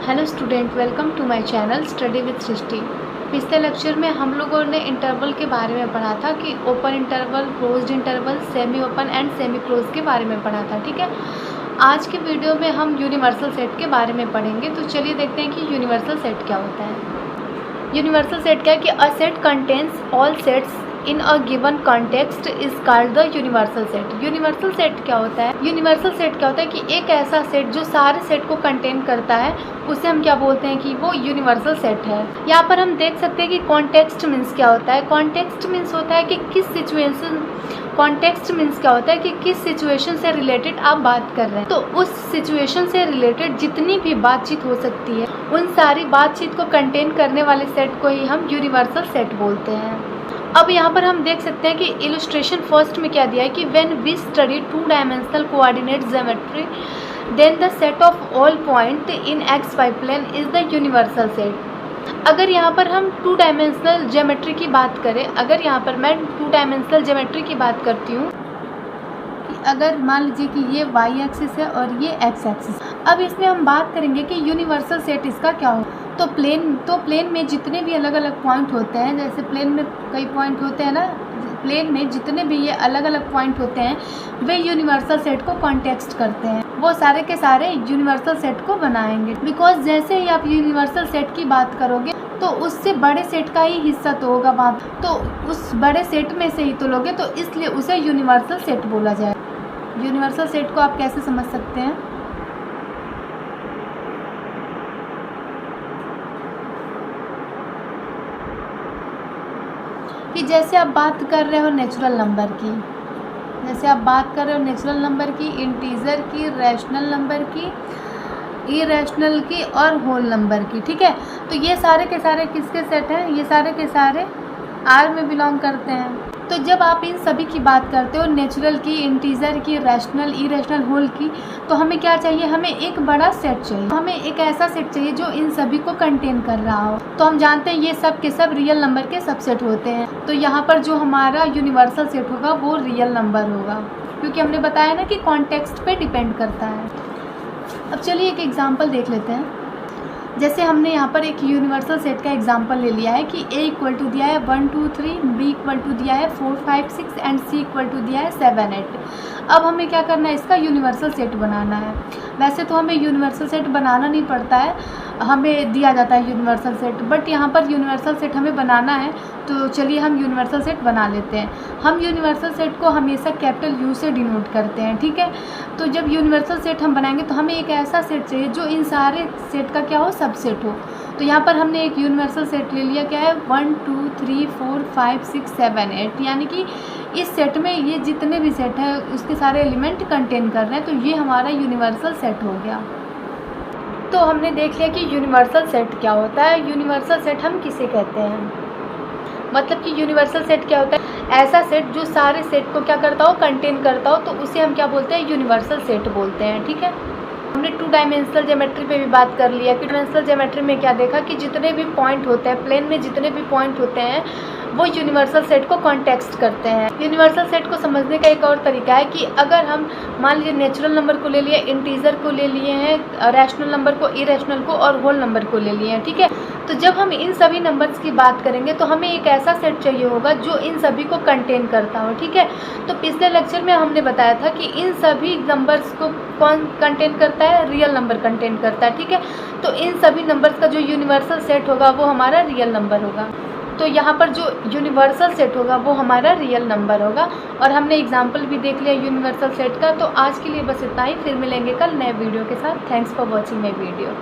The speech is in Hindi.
Hello student, welcome to my channel study with Srishti. पिछले लेक्चर में हम लोगों ने इंटरवल के बारे में पढ़ा था कि open interval, closed interval, semi open and semi close के बारे में पढ़ा था। ठीक है, आज के वीडियो में हम यूनिवर्सल सेट के बारे में पढ़ेंगे। तो चलिए देखते हैं कि यूनिवर्सल सेट क्या होता है। यूनिवर्सल सेट क्या है कि a set contains all sets in a given context is called the universal set. Universal set क्या होता है? यूनिवर्सल सेट क्या होता है कि एक ऐसा सेट जो सारे सेट को कंटेन करता है, उसे हम क्या बोलते हैं कि वो यूनिवर्सल सेट है। यहाँ पर हम देख सकते हैं कि कॉन्टेक्स्ट मीन्स क्या होता है। कॉन्टेक्स्ट मीन्स होता है कि किस सिचुएशन, कॉन्टेक्स्ट मीन्स क्या होता है कि किस सिचुएशन से रिलेटेड आप बात कर रहे हैं। तो उस सिचुएशन से रिलेटेड जितनी भी बातचीत हो सकती है, उन सारी बातचीत को कंटेन करने वाले सेट को ही हम यूनिवर्सल सेट बोलते हैं। अब यहाँ पर हम देख सकते हैं कि इलस्ट्रेशन फर्स्ट में क्या दिया है कि when we study two dimensional coordinate geometry then the set of all point in X Y plane is the universal set. अगर यहाँ पर हम टू डायमेंशनल ज्योमेट्री की बात करें, अगर यहाँ पर मैं टू डायमेंशनल ज्योमेट्री की बात करती हूँ कि अगर मान लीजिए कि ये वाई एक्सिस है और ये एक्स एक्सिस, अब इसमें हम बात करेंगे कि यूनिवर्सल सेट इसका क्या हो। तो प्लेन में जितने भी अलग अलग पॉइंट होते हैं, जैसे प्लेन में कई पॉइंट होते हैं ना, प्लेन में जितने भी ये अलग अलग पॉइंट होते हैं वे यूनिवर्सल सेट को कॉन्टेक्स्ट करते हैं। वो सारे के सारे यूनिवर्सल सेट को बनाएंगे। बिकॉज जैसे ही आप यूनिवर्सल सेट की बात करोगे तो उससे बड़े सेट का ही हिस्सा तो होगा वहाँ, तो उस बड़े सेट में से ही तो लोगे, तो इसलिए उसे यूनिवर्सल सेट बोला जाए। यूनिवर्सल सेट को आप कैसे समझ सकते हैं कि जैसे आप बात कर रहे हो नेचुरल नंबर की, जैसे आप बात कर रहे हो नेचुरल नंबर की, इंटीजर की, रैशनल नंबर की, इरेशनल की और होल नंबर की। ठीक है, तो ये सारे के सारे किसके सेट हैं? ये सारे के सारे आर में बिलोंग करते हैं। तो जब आप इन सभी की बात करते हो, नेचुरल की, इंटीजर की, रैशनल, इरेशनल, होल की, तो हमें क्या चाहिए? हमें एक बड़ा सेट चाहिए। हमें एक ऐसा सेट चाहिए जो इन सभी को कंटेन कर रहा हो। तो हम जानते हैं ये सब के सब रियल नंबर के सबसेट होते हैं। तो यहाँ पर जो हमारा यूनिवर्सल सेट होगा वो रियल नंबर होगा, क्योंकि हमने बताया ना कि कॉन्टेक्स्ट पे डिपेंड करता है। अब चलिए एक एग्जाम्पल देख लेते हैं। जैसे हमने यहाँ पर एक यूनिवर्सल सेट का एग्जांपल ले लिया है कि a इक्वल टू दिया है 1 2 3, b इक्वल टू दिया है 4 5 6 एंड c इक्वल टू दिया है 7 8। अब हमें क्या करना है? इसका यूनिवर्सल सेट बनाना है। वैसे तो हमें यूनिवर्सल सेट बनाना नहीं पड़ता है, हमें दिया जाता है यूनिवर्सल सेट, बट यहाँ पर यूनिवर्सल सेट हमें बनाना है। तो चलिए हम यूनिवर्सल सेट बना लेते हैं। हम यूनिवर्सल सेट को हमेशा कैपिटल यू से डिनोट करते हैं। ठीक है, तो जब यूनिवर्सल सेट हम बनाएंगे तो हमें एक ऐसा सेट चाहिए जो इन सारे सेट का क्या हो? सबसेट हो। तो यहाँ पर हमने एक यूनिवर्सल सेट ले लिया, क्या है? 1 2 3 4 5 6 7 8, यानी कि इस सेट में ये जितने भी सेट हैं उसके सारे एलिमेंट कंटेन कर रहे हैं। तो ये हमारा यूनिवर्सल सेट हो गया। तो हमने देख लिया कि यूनिवर्सल सेट क्या होता है। यूनिवर्सल सेट हम किसे कहते हैं? मतलब कि यूनिवर्सल सेट क्या होता है? ऐसा सेट जो सारे सेट को क्या करता हो? कंटेन करता हो, तो उसे हम क्या बोलते हैं? यूनिवर्सल सेट बोलते हैं। ठीक है, हमने टू डायमेंशनल ज्योमेट्री पे भी बात कर लिया कि डायमेंशनल ज्योमेट्री में क्या देखा कि जितने भी पॉइंट होते हैं, प्लेन में जितने भी पॉइंट होते हैं वो यूनिवर्सल सेट को कॉन्टेक्स्ट करते हैं। यूनिवर्सल सेट को समझने का एक और तरीका है कि अगर हम मान लीजिए नेचुरल नंबर को ले लिए, इंटीजर को ले लिए हैं, रैशनल नंबर को, इरेशनल को और होल नंबर को ले लिए हैं। ठीक है, तो जब हम इन सभी नंबर्स की बात करेंगे तो हमें एक ऐसा सेट चाहिए होगा जो इन सभी को कंटेन करता हो। ठीक है, तो पिछले लेक्चर में हमने बताया था कि इन सभी नंबर्स को कौन कंटेन करता है? रियल नंबर कंटेन करता है। ठीक है, तो इन सभी नंबर्स का जो यूनिवर्सल सेट होगा वो हमारा रियल नंबर होगा। तो यहाँ पर जो यूनिवर्सल सेट होगा वो हमारा रियल नंबर होगा। और हमने एग्जाम्पल भी देख लिया यूनिवर्सल सेट का। तो आज के लिए बस इतना ही, फिर मिलेंगे कल नए वीडियो के साथ। Thanks for watching my video.